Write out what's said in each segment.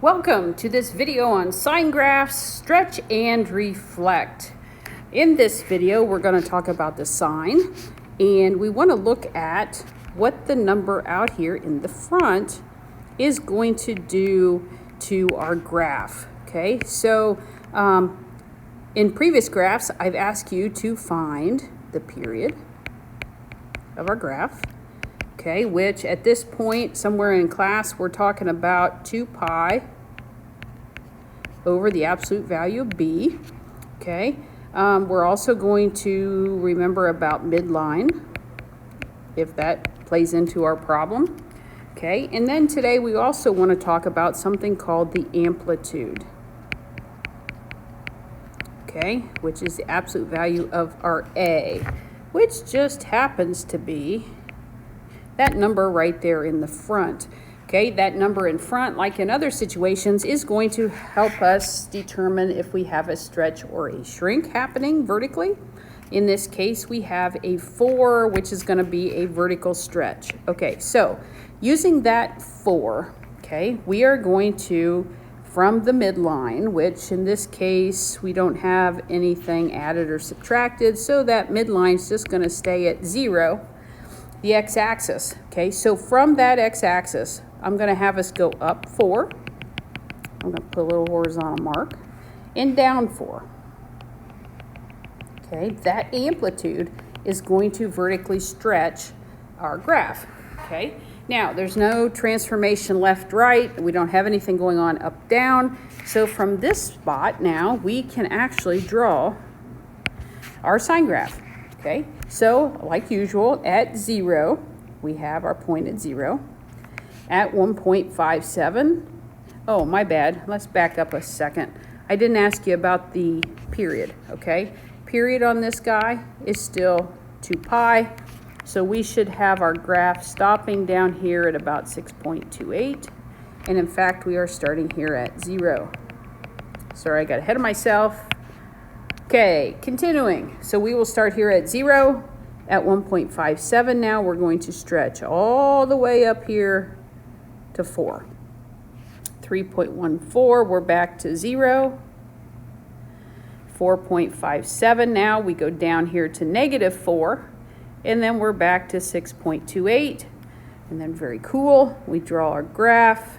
Welcome to this video on sine graphs, stretch and reflect. In this video, we're going to talk about the sine, and we want to look at what the number out here in the front is going to do to our graph. Okay, so in previous graphs, I've asked you to find the period of our graph. Okay, which at this point, somewhere in class, we're talking about 2 pi over the absolute value of b. Okay, we're also going to remember about midline, if that plays into our problem. Okay, and then today we also want to talk about something called the amplitude. Okay, which is the absolute value of our a, which just happens to be that number right there in the front. Okay, that number in front, like in other situations, is going to help us determine if we have a stretch or a shrink happening vertically. In this case, we have a 4, which is going to be a vertical stretch. Okay, so using that 4, okay, we are going to, from the midline, which in this case, we don't have anything added or subtracted, so that midline is just going to stay at 0. The x-axis. Okay, so from that x-axis, I'm going to have us go up 4. I'm going to put a little horizontal mark, and down 4. Okay, that amplitude is going to vertically stretch our graph. Okay, now there's no transformation left-right. We don't have anything going on up-down. So from this spot now, we can actually draw our sine graph. Okay, so like usual, at 0, we have our point at 0. At 1.57, oh, my bad, let's back up a second. I didn't ask you about the period, okay? Period on this guy is still 2 pi, so we should have our graph stopping down here at about 6.28, and in fact, we are starting here at 0. Sorry, I got ahead of myself. Okay, continuing. So we will start here at 0. At 1.57 now, we're going to stretch all the way up here to 4. 3.14, we're back to 0. 4.57 now, we go down here to -4. And then we're back to 6.28. And then very cool, we draw our graph.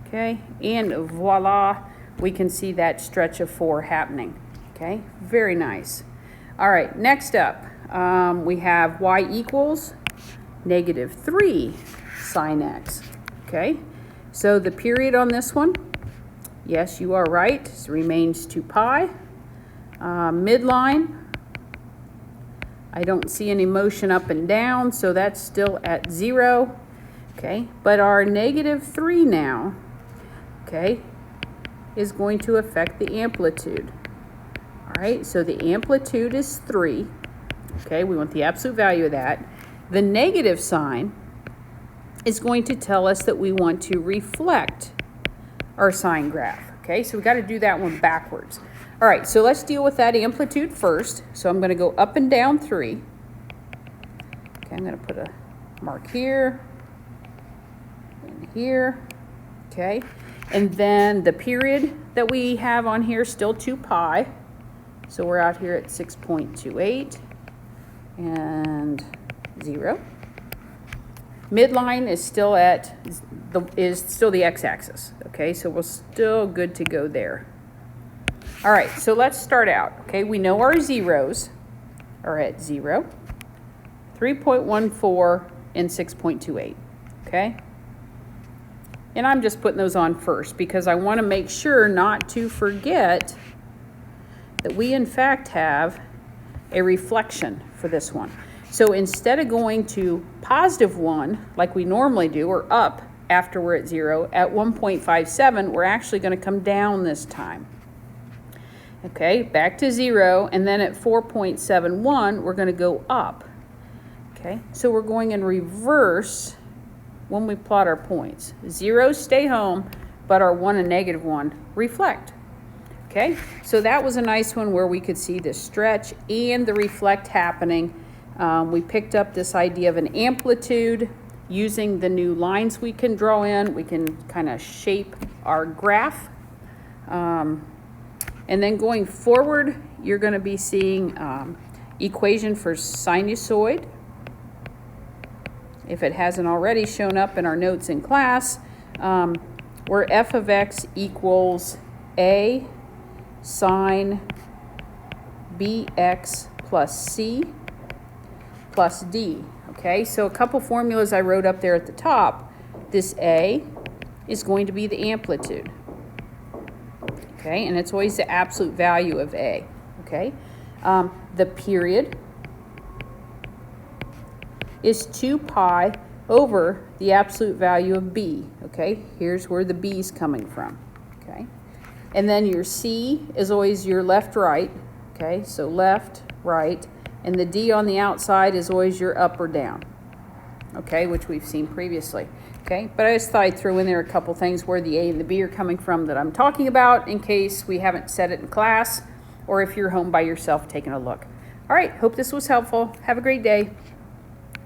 Okay, and voila. We can see that stretch of 4 happening. Okay, very nice. All right, next up, we have y equals -3 sine x. Okay, so the period on this one, yes, you are right, remains 2 pi. Midline, I don't see any motion up and down, so that's still at 0. Okay, but our -3 now, okay, is going to affect the amplitude. All right, so the amplitude is 3. Okay, we want the absolute value of that. The negative sign is going to tell us that we want to reflect our sine graph. Okay, so we got to do that one backwards. All right, so let's deal with that amplitude first. So I'm going to go up and down 3. Okay, I'm going to put a mark here and here. Okay. And then the period that we have on here, still 2 pi. So we're out here at 6.28 and 0. Midline is still at the x-axis. Okay, so we're still good to go there. All right, so let's start out. Okay, we know our zeros are at 0, 3.14, and 6.28. Okay. And I'm just putting those on first because I want to make sure not to forget that we in fact have a reflection for this one. So instead of going to +1 like we normally do, or up after we're at 0, at 1.57, we're actually going to come down this time. Okay, back to 0, and then at 4.71, we're going to go up. Okay, so we're going in reverse when we plot our points. 0 stay home, but our 1 and -1 reflect. Okay, so that was a nice one where we could see the stretch and the reflect happening. We picked up this idea of an amplitude using the new lines we can draw in, we can kind of shape our graph. And then going forward, you're going to be seeing equation for sinusoid. If it hasn't already shown up in our notes in class, where f of x equals a sine bx plus c plus d. Okay, so a couple formulas I wrote up there at the top. This a is going to be the amplitude. Okay, and it's always the absolute value of a. Okay, the period is 2 pi over the absolute value of b. Okay, here's where the b is coming from. Okay, and then your c is always your left, right. Okay, so left, right, and the d on the outside is always your up or down. Okay, which we've seen previously. Okay, but I just thought I'd throw in there a couple things where the a and the b are coming from that I'm talking about in case we haven't said it in class or if you're home by yourself taking a look. All right, hope this was helpful. Have a great day.